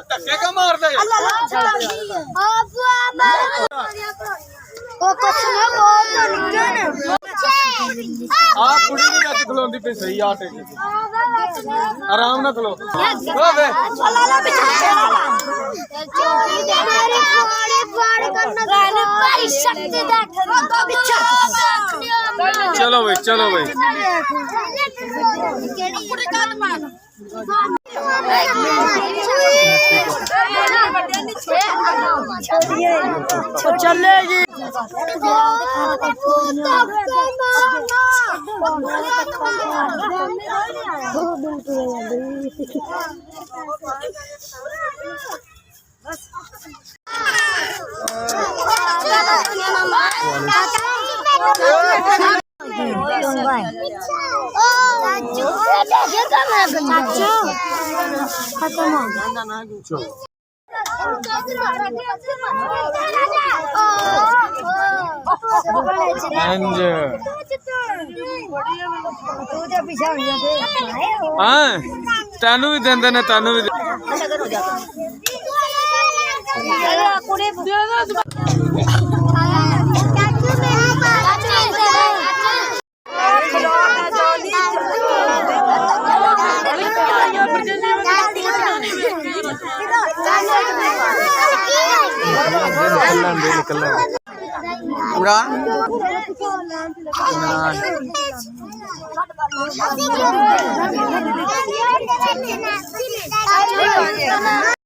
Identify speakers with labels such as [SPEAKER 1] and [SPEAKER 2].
[SPEAKER 1] धक्के का मार दे कुड़ी भी वैसे खलोंदी पे सही आटे आराम ना खलो चलो भाई चलो भाई
[SPEAKER 2] चलेगी
[SPEAKER 1] तेनू भी देंदे ने तेनू भी
[SPEAKER 3] इमरान